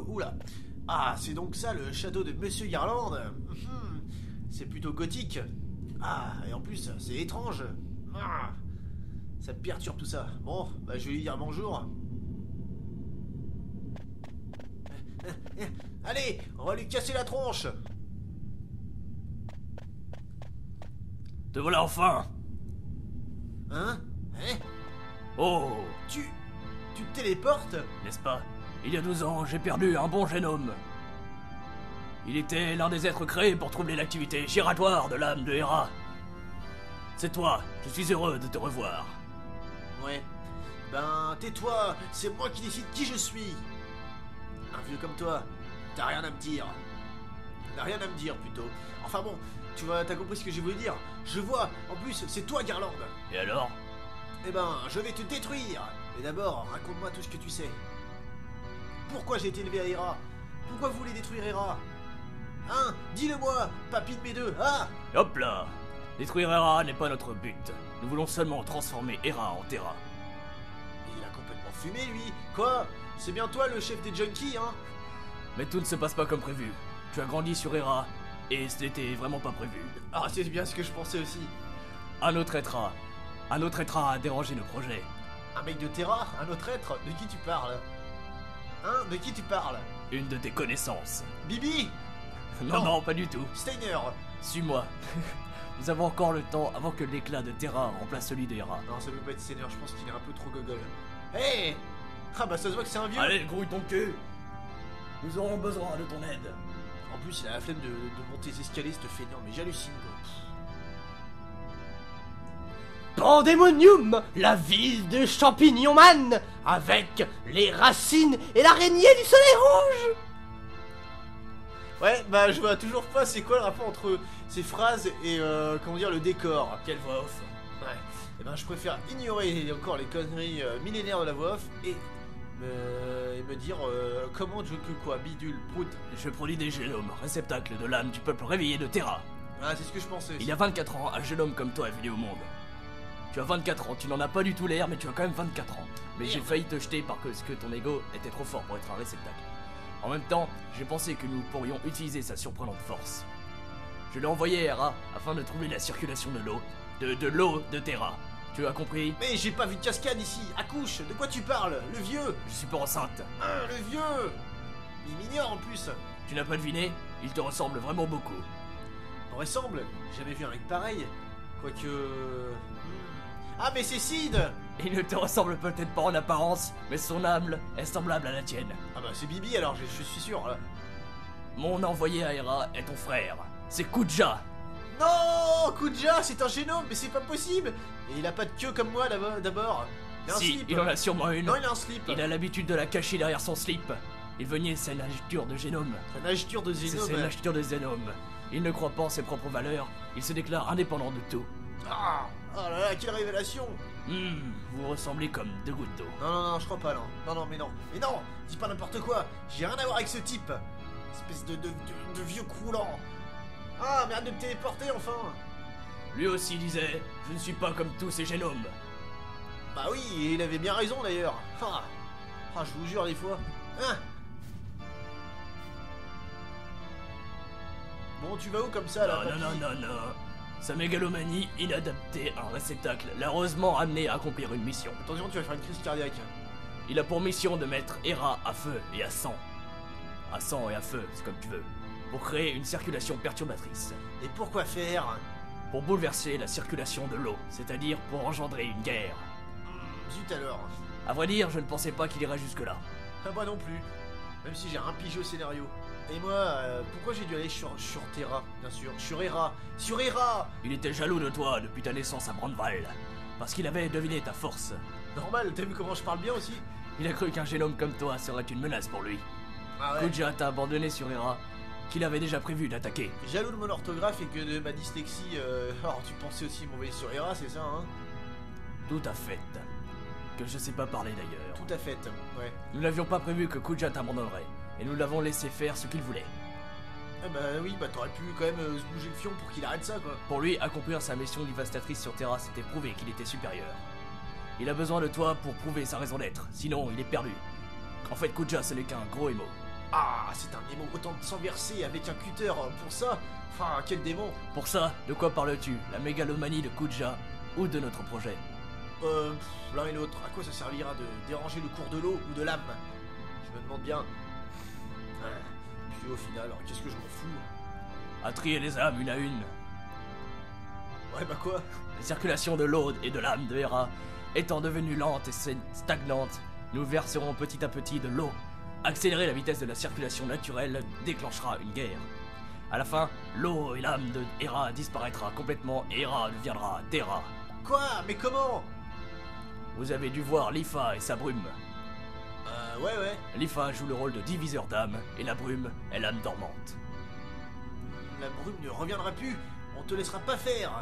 Oula. Ah, c'est donc ça le château de Monsieur Garland. C'est plutôt gothique. Ah, et en plus, c'est étrange. Ah, ça me perturbe tout ça. Bon, bah je vais lui dire bonjour. Allez, on va lui casser la tronche. Te voilà enfin. Hein? Oh, Tu te téléportes? n'est-ce pas? Il y a 12 ans, j'ai perdu un bon jeune homme. Il était l'un des êtres créés pour troubler l'activité giratoire de l'âme de Hera. C'est toi, je suis heureux de te revoir. Ouais. Ben, tais-toi, c'est moi qui décide qui je suis. Un vieux comme toi, t'as rien à me dire. T'as rien à me dire, plutôt. Enfin bon, t'as compris ce que je voulais dire. Je vois, en plus, c'est toi, Garland. Et alors? Eh ben, je vais te détruire. Mais d'abord, raconte-moi tout ce que tu sais. Pourquoi j'ai été élevé à Hera? Pourquoi vous voulez détruire Hera? Hein? Dis-le-moi, papy de mes deux, ah! Hop là! Détruire Hera n'est pas notre but. Nous voulons seulement transformer Hera en Terra. Il a complètement fumé, lui. Quoi? C'est bien toi le chef des junkies, hein? Mais tout ne se passe pas comme prévu. Tu as grandi sur Hera, et ce n'était vraiment pas prévu. Ah, c'est bien ce que je pensais aussi. Un autre être a dérangé nos projets. Un mec de Terra? Un autre être? De qui tu parles? Hein? De qui tu parles? Une de tes connaissances. Bibi? Non, pas du tout. Steiner? Suis-moi. Nous avons encore le temps avant que l'éclat de Terra remplace celui de Hera. Non, ça peut pas être Steiner, je pense qu'il est un peu trop gogol. Hé! Ah bah ça se voit que c'est un vieux! Allez, grouille ton cul. Nous aurons besoin de ton aide. En plus, il a la flemme de monter les escaliers, ce feignant, mais j'hallucine quoi. Pandemonium, la ville de Champignon Man, avec les racines et l'araignée du soleil rouge. Ouais, bah je vois toujours pas c'est quoi le rapport entre ces phrases et comment dire le décor. Quelle voix off. Ouais. Et ben je préfère ignorer encore les conneries millénaires de la voix off et me dire comment je que quoi, bidule, prout. Je produis des génomes, réceptacles de l'âme du peuple réveillé de Terra. Ah, c'est ce que je pensais. Il y a 24 ans, un génome comme toi est venu au monde. Tu as 24 ans, tu n'en as pas du tout l'air, mais tu as quand même 24 ans. Mais j'ai failli te jeter parce que ton ego était trop fort pour être un réceptacle. En même temps, j'ai pensé que nous pourrions utiliser sa surprenante force. Je l'ai envoyé à Hera afin de troubler la circulation de l'eau. De l'eau de Terra. Tu as compris? Mais j'ai pas vu de cascade ici. Accouche, de quoi tu parles? Le vieux? Je suis pas enceinte. Ah, le vieux! Il m'ignore en plus. Tu n'as pas deviné? Il te ressemble vraiment beaucoup. On ressemble? J'ai jamais vu un mec pareil. Quoique... Ah mais c'est Sid! Il ne te ressemble peut-être pas en apparence, mais son âme est semblable à la tienne. Ah bah c'est Bibi alors, je suis sûr là. Mon envoyé à Hera est ton frère. C'est Kuja. Non! Kuja, c'est un génome, mais c'est pas possible! Et il a pas de queue comme moi là-bas d'abord. Il a un Si, slip. il en a sûrement une. Non, il a un slip. Il a l'habitude de la cacher derrière son slip. Il venait sa nageture de génome. Sa nageture de C'est génome. sa nageture de génome. Il ne croit pas en ses propres valeurs. Il se déclare indépendant de tout. Ah! Oh là là, quelle révélation! Vous ressemblez comme deux gouttes d'eau. Non, je crois pas, non. Non, mais non. Mais non! Dis pas n'importe quoi! J'ai rien à voir avec ce type! Espèce de vieux croulant! Ah, mais arrête de me téléporter, enfin! Lui aussi disait, je ne suis pas comme tous ces génomes. Bah oui, et il avait bien raison d'ailleurs! Ah, je vous jure, des fois. Hein? Bon, tu vas où comme ça, là, papy? Non. Sa mégalomanie inadaptée à un réceptacle l'a heureusement amené à accomplir une mission. Attention, tu vas faire une crise cardiaque. Il a pour mission de mettre Hera à feu et à sang. À sang et à feu, c'est comme tu veux. Pour créer une circulation perturbatrice. Et pourquoi faire? Pour bouleverser la circulation de l'eau, c'est-à-dire pour engendrer une guerre. Zut alors. À vrai dire, je ne pensais pas qu'il irait jusque-là. Ah, moi non plus. Même si j'ai un pigé au scénario. Et moi, pourquoi j'ai dû aller sur Terra, bien sûr? Sur Hera! Sur Hera! Il était jaloux de toi depuis ta naissance à Brandval. Parce qu'il avait deviné ta force. Normal, t'as vu comment je parle bien aussi? Il a cru qu'un génome comme toi serait une menace pour lui. Ah ouais? Kuja t'a abandonné sur Hera, qu'il avait déjà prévu d'attaquer. Jaloux de mon orthographe et que de ma dyslexie, alors tu pensais aussi m'envoyer sur Hera, c'est ça, hein? Tout à fait. Que je sais pas parler d'ailleurs. Tout à fait, ouais. Nous n'avions pas prévu que Kuja t'abandonnerait, et nous l'avons laissé faire ce qu'il voulait. Ah bah oui, bah t'aurais pu quand même se bouger le fion pour qu'il arrête ça, quoi. Pour lui, accomplir sa mission dévastatrice sur Terra, c'était prouver qu'il était supérieur. Il a besoin de toi pour prouver sa raison d'être, sinon il est perdu. En fait, Kuja, ce n'est qu'un gros émo. Ah, c'est un démon, autant de sang versé avec un cutter pour ça. Enfin, quel démon. Pour ça, de quoi parles-tu? La mégalomanie de Kuja ou de notre projet? L'un et l'autre. À quoi ça servira de déranger le cours de l'eau ou de l'âme? Je me demande bien. Puis au final, alors, qu'est-ce que je m'en fous? À trier les âmes une à une. Ouais, bah quoi? La circulation de l'eau et de l'âme de Hera étant devenue lente et stagnante, nous verserons petit à petit de l'eau. Accélérer la vitesse de la circulation naturelle déclenchera une guerre. À la fin, l'eau et l'âme de Hera disparaîtra complètement et Hera deviendra Terra. Quoi? Mais comment? Vous avez dû voir Lifa et sa brume. Ouais. Lifa joue le rôle de diviseur d'âme et la brume est l'âme dormante. La brume ne reviendra plus. On te laissera pas faire.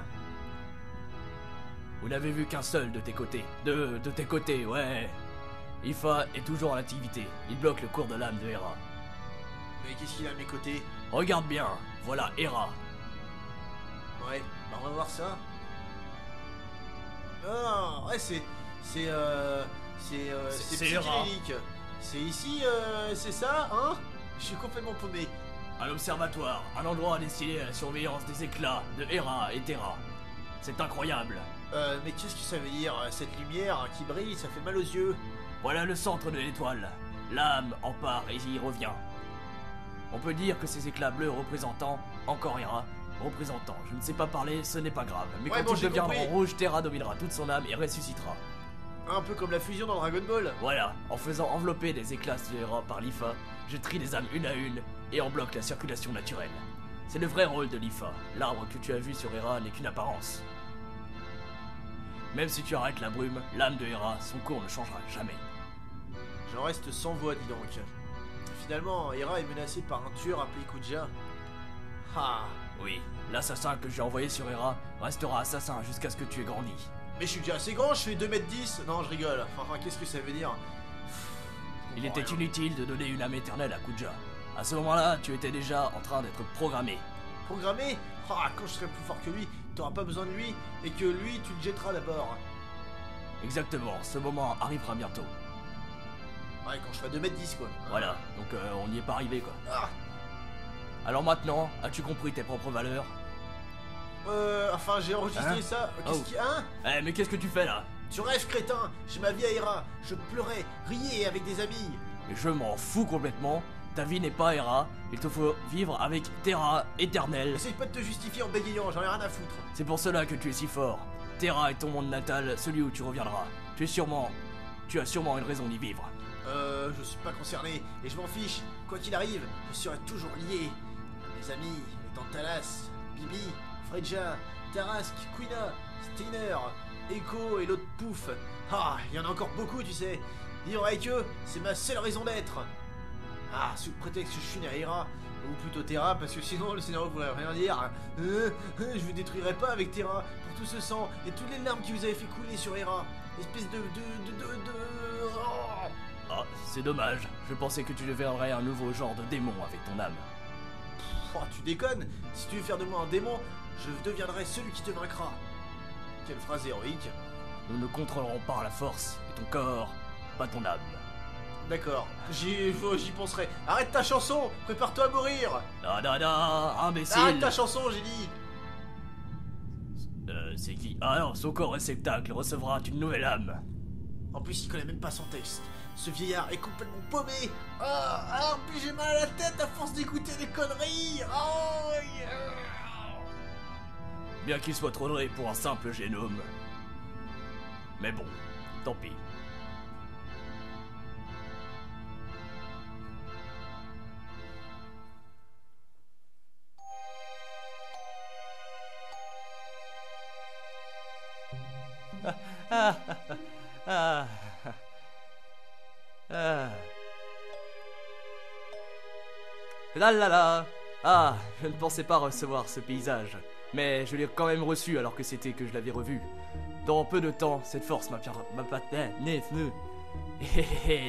Vous n'avez vu qu'un seul de tes côtés. De tes côtés, ouais. Lifa est toujours en activité. Il bloque le cours de l'âme de Hera. Mais qu'est-ce qu'il a à mes côtés? Regarde bien, voilà Hera. Ouais, bah on va voir ça. Ah, ouais, c'est Hera. psychédélique. C'est ici, c'est ça, hein? Je suis complètement paumé. Un observatoire, un endroit destiné à la surveillance des éclats de Hera et Terra. C'est incroyable. Mais qu'est-ce que ça veut dire, cette lumière qui brille, ça fait mal aux yeux. Voilà le centre de l'étoile. L'âme en part et y revient. On peut dire que ces éclats bleus représentant encore Hera, représentant, je ne sais pas parler, ce n'est pas grave. Mais Ouais, quand bon, ils j'ai deviendront compris. rouges, Terra dominera toute son âme et ressuscitera. Un peu comme la fusion dans Dragon Ball. Voilà, en faisant envelopper des éclats de Hera par Lifa, je trie les âmes une à une et en bloque la circulation naturelle. C'est le vrai rôle de Lifa. L'arbre que tu as vu sur Hera n'est qu'une apparence. Même si tu arrêtes la brume, l'âme de Hera, son cours ne changera jamais. J'en reste sans voix, dis donc. Finalement, Hera est menacée par un tueur appelé Kuja. Ah, Oui, l'assassin que j'ai envoyé sur Hera restera assassin jusqu'à ce que tu aies grandi. mais je suis déjà assez grand, je fais 2m10. Non, je rigole. Enfin, qu'est-ce que ça veut dire? Il était rien. inutile de donner une âme éternelle à Kuja. À ce moment-là, tu étais déjà en train d'être programmé. Programmé? Ah, quand je serai plus fort que lui, t'auras pas besoin de lui, et que lui, tu le jetteras d'abord. Exactement, ce moment arrivera bientôt. Ouais, quand je ferai 2m10, quoi. Voilà, donc on n'y est pas arrivé quoi. Ah, Alors maintenant, as-tu compris tes propres valeurs? enfin, j'ai enregistré Hein? ça. Qu'est-ce Oh. qu'il y a? Hein? Eh mais qu'est-ce que tu fais là? Tu rêves, crétin. J'ai ma vie à Hera. Je pleurais, riais avec des amis. Mais je m'en fous complètement. Ta vie n'est pas Hera, il te faut vivre avec Terra éternelle. Essaye pas de te justifier en bégayant, j'en ai rien à foutre. C'est pour cela que tu es si fort. Terra est ton monde natal, celui où tu reviendras. Tu as sûrement une raison d'y vivre. Je suis pas concerné, et je m'en fiche. Quoi qu'il arrive, je serai toujours lié. Mes amis, les Tantalas, Bibi, Freja, Tarask, Quina, Steiner, Echo et l'autre Pouf. Ah, il y en a encore beaucoup, tu sais. Vivre avec eux, c'est ma seule raison d'être. Ah, sous prétexte que je suis né à Hera, ou plutôt Terra, parce que sinon le scénario voudrait rien dire. Je vous détruirai pas avec Terra, pour tout ce sang et toutes les larmes qui vous avez fait couler sur Hera. Espèce de... Oh. Ah, c'est dommage. Je pensais que tu deviendrais un nouveau genre de démon avec ton âme. Oh, tu déconnes. Si tu veux faire de moi un démon, je deviendrai celui qui te vaincra. Quelle phrase héroïque. Nous ne contrôlerons pas la force et ton corps, pas ton âme. D'accord, j'y penserai. Arrête ta chanson, prépare-toi à mourir. Imbécile. Arrête ta chanson, j'ai dit. C'est qui? Ah non, son corps réceptacle recevra une nouvelle âme. En plus, il connaît même pas son texte. Ce vieillard est complètement paumé. En plus, j'ai mal à la tête à force d'écouter des conneries. Oh, yeah. Bien qu'il soit trop doué pour un simple génome. Mais bon, tant pis. La la la. Ah, je ne pensais pas recevoir ce paysage, mais je l'ai quand même reçu alors que c'était que je l'avais revu. Dans peu de temps, cette force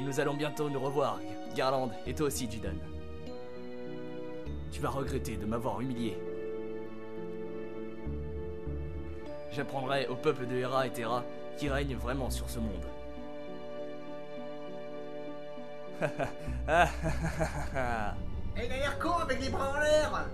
nous allons bientôt nous revoir, Garland, et toi aussi, Jidan. Tu vas regretter de m'avoir humilié. J'apprendrai au peuple de Hera et Terra qui règne vraiment sur ce monde. Et il a l'air con avec les bras en l'air.